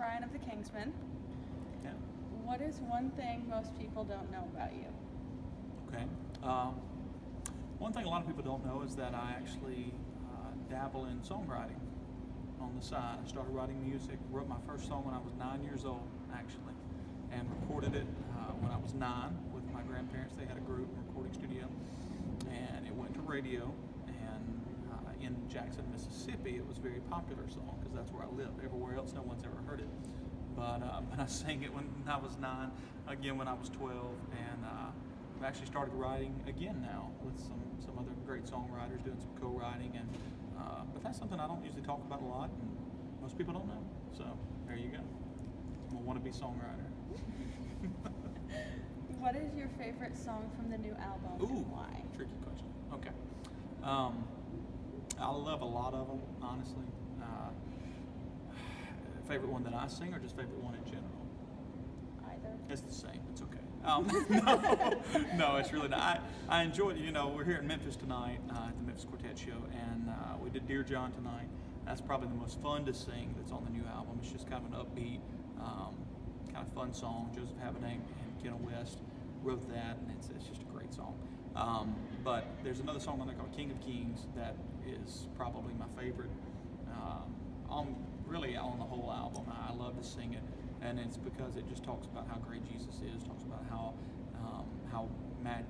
Bryant of the Kingsmen. Yeah. What is one thing most people don't know about you? Okay. One thing a lot of people don't know is that I actually dabble in songwriting on the side. I started writing music, wrote my first song when I was 9 years old, actually, and recorded it when I was 9 with my grandparents. They had a group, recording studio, and it went to radio. And in Jackson, Mississippi, it was a very popular song because that's where I live. Everywhere else, no one's ever heard it. But I sang it when I was 9, again when I was 12, and I've actually started writing again now with some other great songwriters, doing some co-writing, and but that's something I don't usually talk about a lot, and most people don't know. So there you go. I'm a wannabe songwriter. What is your favorite song from the new album and why? Tricky question. Okay. I love a lot of them, honestly. Favorite one that I sing, or just favorite one in general? Either. It's the same. It's okay. No, it's really not. I enjoyed it. You know, we're here in Memphis tonight at the Memphis Quartet Show, and we did Dear John tonight. That's probably the most fun to sing that's on the new album. It's just kind of an upbeat, kind of fun song. Joseph Habedank and Kenna West wrote that, and it's just a great song. But there's another song on there called King of Kings that is probably my favorite. Really on the whole album, I love to sing it, and it's because it just talks about how great Jesus is, talks about how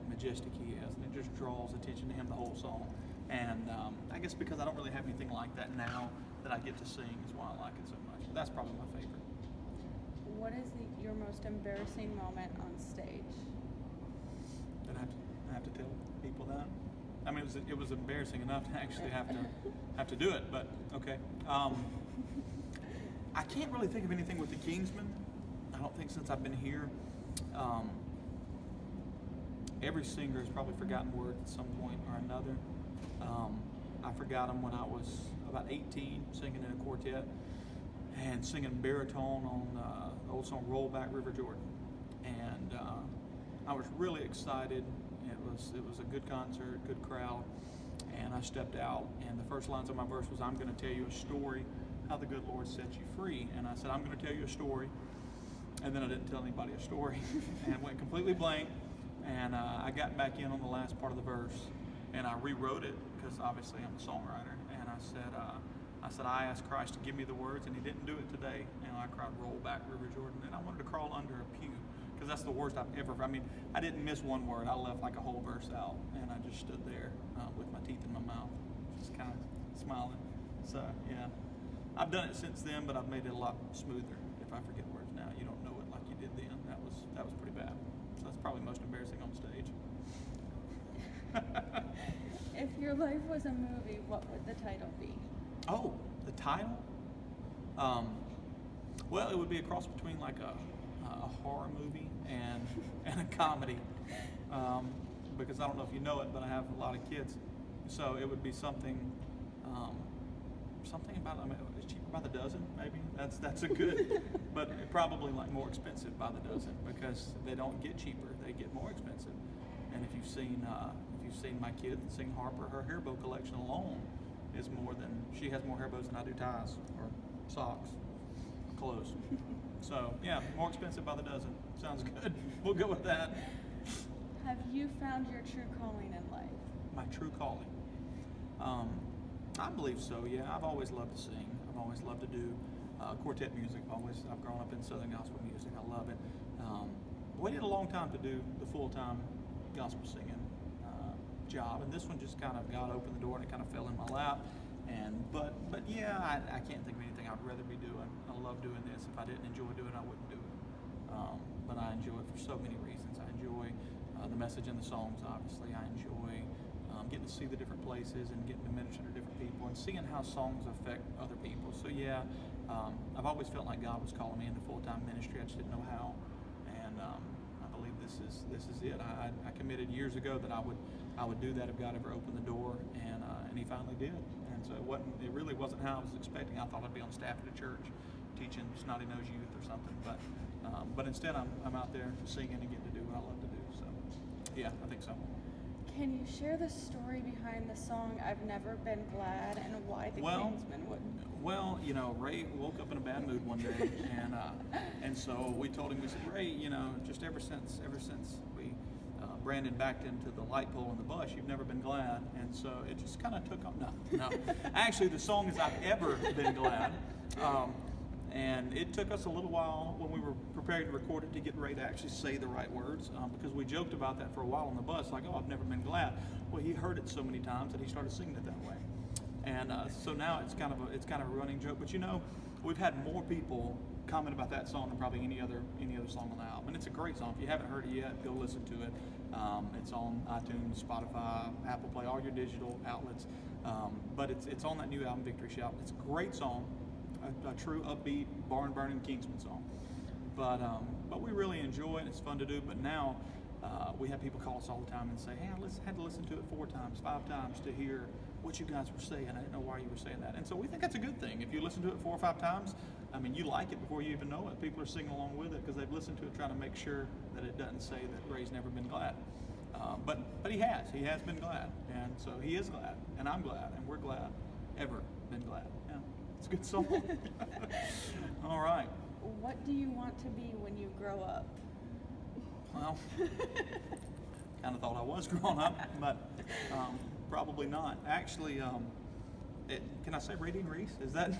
majestic he is, and it just draws attention to him the whole song. And I guess because I don't really have anything like that now that I get to sing is why I like it so much. That's probably my favorite. What is your most embarrassing moment on stage? Did I have to tell people that? I mean, it was embarrassing enough to actually have to do it, but okay. I can't really think of anything with the Kingsmen. I don't think since I've been here. Every singer has probably forgotten words at some point or another. I forgot them when I was about 18, singing in a quartet and singing baritone on the old song "Roll Back River Jordan," and I was really excited. It was a good concert, good crowd, and I stepped out, and the first lines of my verse was, "I'm going to tell you a story, how the good Lord set you free." And I said, "I'm going to tell you a story," and then I didn't tell anybody a story, and went completely blank. And I got back in on the last part of the verse, and I rewrote it because obviously I'm a songwriter. And I said, I asked Christ to give me the words, and He didn't do it today. And I cried, "Roll back, River Jordan," and I wanted to crawl under a pew because that's the worst I've ever. I mean, I didn't miss one word. I left like a whole verse out, and I just stood there with my teeth in my mouth, just kind of smiling. So yeah, I've done it since then, but I've made it a lot smoother. If I forget words now, you don't know it like you did then. That was pretty bad. So that's probably most embarrassing on stage. If your life was a movie, what would the title be? Oh, the title? Well, it would be a cross between like a horror movie and a comedy. Because I don't know if you know it, but I have a lot of kids. So it would be something about, I mean, it's cheaper by the dozen, maybe. That's a good, but probably like more expensive by the dozen because they don't get cheaper; they get more expensive. And if you've seen my kid sing Harper, her hair bow collection alone is she has more hair bows than I do ties or socks, clothes. So yeah, more expensive by the dozen. Sounds good. We'll go with that. Have you found your true calling in life? My true calling. I believe so, yeah. I've always loved to sing. I've always loved to do quartet music. I've grown up in Southern gospel music. I love it. Waited a long time to do the full-time gospel singing job, and this one just kind of God opened the door and it kind of fell in my lap. But yeah, I can't think of anything I'd rather be doing. I love doing this. If I didn't enjoy doing it, I wouldn't do it. But I enjoy it for so many reasons. I enjoy the message in the songs, obviously. I enjoy getting to see the different places and getting to minister to different people and seeing how songs affect other people. So yeah, I've always felt like God was calling me into full-time ministry. I just didn't know how, and I believe this is it. I committed years ago that I would do that if God ever opened the door, and He finally did. And so it really wasn't how I was expecting. I thought I'd be on staff at a church teaching snotty-nosed youth or something, but instead I'm out there singing and getting to do what I love to do. So yeah, I think so. Can you share the story behind the song "I've Never Been Glad" and why the Kingsmen would? Well, you know, Ray woke up in a bad mood one day, and so we told him, we said, Ray, you know, just ever since we Brandon backed into the light pole in the bush, you've never been glad, and so it just kind of took up. No, actually, the song is "I've Ever Been Glad." And it took us a little while when we were preparing to record it to get Ray to actually say the right words, because we joked about that for a while on the bus, like, oh, I've never been glad. Well, he heard it so many times that he started singing it that way. And so now it's kind of a running joke. But you know, we've had more people comment about that song than probably any other song on the album. And it's a great song. If you haven't heard it yet, go listen to it. It's on iTunes, Spotify, Apple Play, all your digital outlets. But it's on that new album, Victory Shout. It's a great song. A true upbeat, barn-burning Kingsman song. But we really enjoy it. It's fun to do. But now we have people call us all the time and say, hey, I had to listen to it 4 times, 5 times to hear what you guys were saying. I didn't know why you were saying that. And so we think that's a good thing. If you listen to it 4 or 5 times, I mean, you like it before you even know it. People are singing along with it because they've listened to it trying to make sure that it doesn't say that Ray's never been glad. But he has been glad. And so he is glad. And I'm glad. And we're glad. Ever been glad. Yeah. It's a good song. All right. What do you want to be when you grow up? Well, kind of thought I was growing up, but probably not. Actually, can I say Ray Dean Reese? Is that?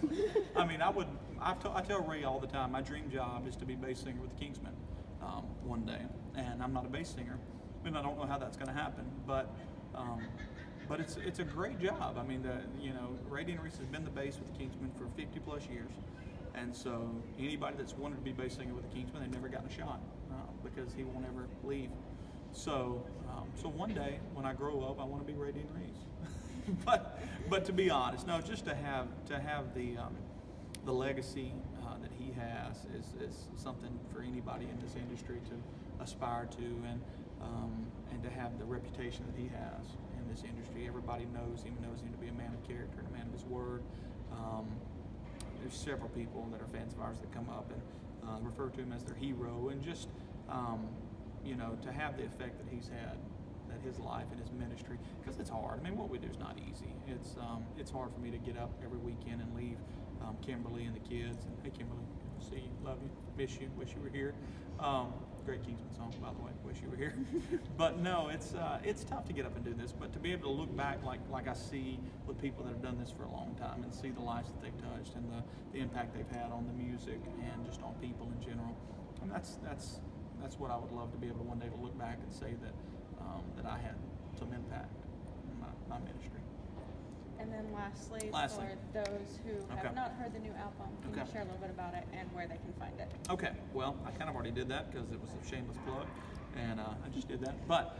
I mean, I tell Ray all the time, my dream job is to be bass singer with the Kingsmen one day, and I'm not a bass singer, and I don't know how that's going to happen, but it's a great job. I mean, Ray Dean Reese has been the bass with the Kingsmen for 50 plus years, and so anybody that's wanted to be bass singer with the Kingsmen, they've never gotten a shot because he won't ever leave. So one day when I grow up, I want to be Ray Dean Reese. but to be honest, no, just to have the legacy that he has is something for anybody in this industry to aspire to, and to have the reputation that he has in this industry. Everybody knows him to be a man of character and a man of his word. There's several people that are fans of ours that come up and refer to him as their hero, and just to have the effect that he's had, that his life and his ministry, because it's hard. I mean, what we do is not easy. It's hard for me to get up every weekend and leave Kimberly and the kids. And hey, Kimberly, good to see you, love you, miss you, wish you were here. Great Kingsman song, by the way. Wish you were here. But no, it's tough to get up and do this. But to be able to look back, like I see with people that have done this for a long time, and see the lives that they've touched and the impact they've had on the music and just on people in general, and that's what I would love to be able to one day to look back and say that I had some impact in my ministry. And then lastly, for those who have not heard the new album, can you share a little bit about it and where they can find it? Okay, well, I kind of already did that because it was a shameless plug, and I just did that. But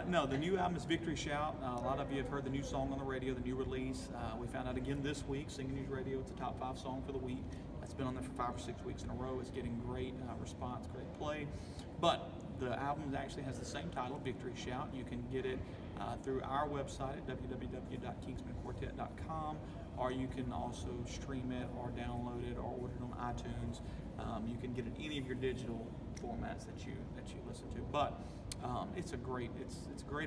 no, the new album is Victory Shout. A lot of you have heard the new song on the radio, the new release. We found out again this week, Singing News Radio, it's a top 5 song for the week. It's been on there for 5 or 6 weeks in a row. It's getting great response, great play. But the album actually has the same title, Victory Shout. You can get it through our website at www.kingsmanquartet.com, or you can also stream it or download it or order it on iTunes. You can get it in any of your digital formats that you listen to. But it's a great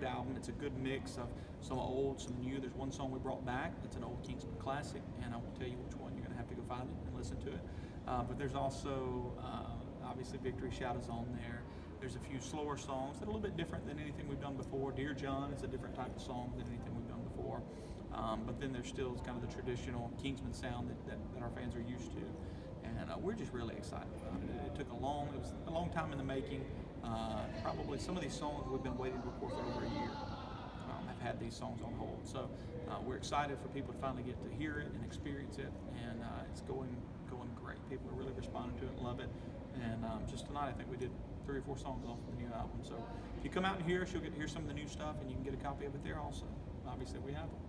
album. It's a good mix of some old, some new. There's one song we brought back. It's an old Kingsman classic, and I won't tell you which one. You're going to have to go find it and listen to it. But there's also obviously Victory Shout is on there. There's a few slower songs that are a little bit different than anything we've done before. Dear John is a different type of song than anything we've done before. But then there's still kind of the traditional Kingsman sound that our fans are used to. And we're just really excited about it. It was a long time in the making. Probably some of these songs we've been waiting to record for over a year. I've had these songs on hold. So we're excited for people to finally get to hear it and experience it. And it's going great. People are really responding to it, love it. And just tonight, I think we did 3 or 4 songs off the new album. So if you come out and hear us, you'll get to hear some of the new stuff, and you can get a copy of it there also. Obviously, we have them.